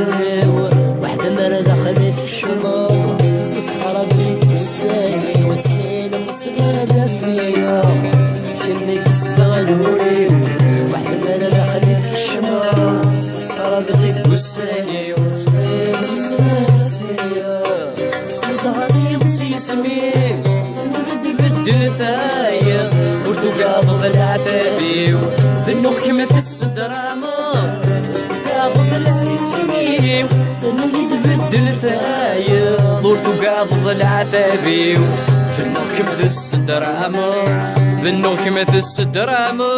واحدة مرة دخلت في الشمال خرج لي الساقي والسلم تغادى فيا شمك استغلوني واحدة مرة دخلت في الشمال خرج لي الساقي والسلم تغادى فيا وضعني بسيسمي بدل ثايا برتقال بالعفافي في النوخ كما السدرامة قاض السيسمي اللي تبدل ثايا برتقال بالعفافي في النوخ كما السدرامة في النوخ كما السدرامة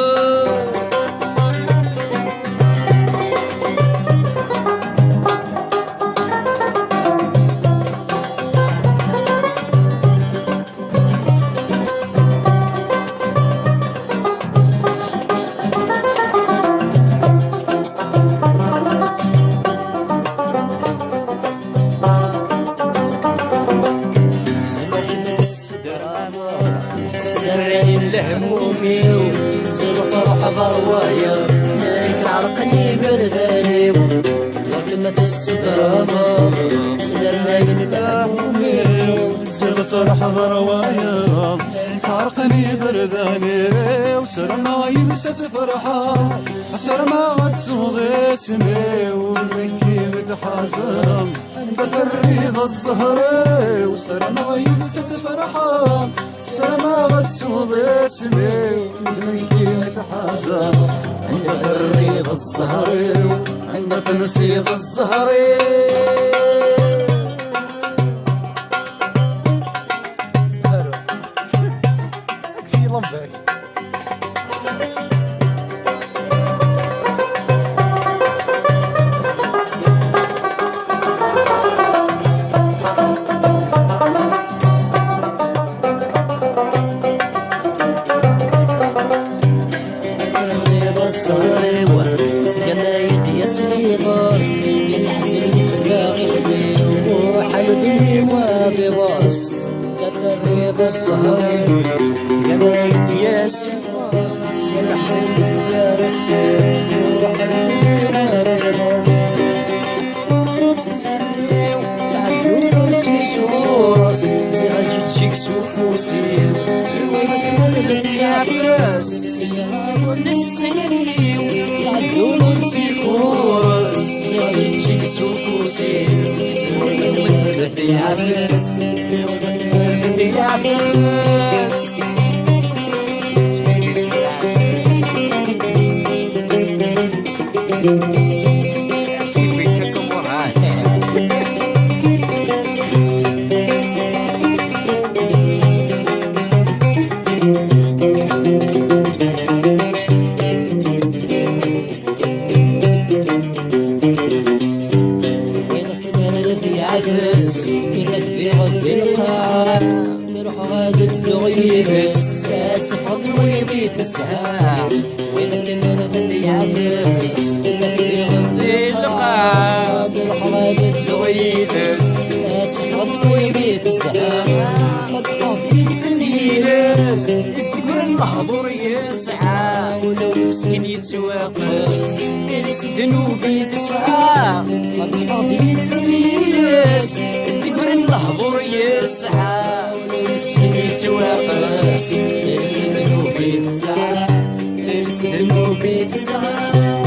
زرعين لهمومي زيد فرح ضروايا مالك عرقني برداني وكلمة السدرامة زرعين لهمومي زيد فرح ضروايا مالك عرقني برداني وسرما ينسى فرحة سرما غتسوض اسمي ومكي بتحازم بتريض الزهري وسرما ينسى فرحة سرما غتسوض اسمي ومكي بتحازم عندك الريض الزهري عندك نسيض الزهري سكنا يدي سيغاس ينحزن مسباغي خبير وحلدي واضي راس سكنا ريض السهر سكنا يدي سيغاس ينحزن مسباغي خبير وحلدي واضي راس زعجت شيك سوفوسي ويلك ولد يعبس يا ونسيني يعدون الزيخورس يعجيك سوفوسي ويلك يعبس ويلك يعبس عفس يغذي غذي القاع نروح غادي تسلغي بس تفحط ويبي تسعى وينك نغذي عفس يغذي غذي القاع نروح غادي تسلغي بس تفحط ويبي تسعى مطلوب يتسيلس يستقر الحضور يسعى ولو مسكين يتواقس يستنوب يتسعى مطلوب يتسيلس يستقر الحضور يسعى ولو مسكين يتواقس يستنوب يتسعى يستنوب يتسعى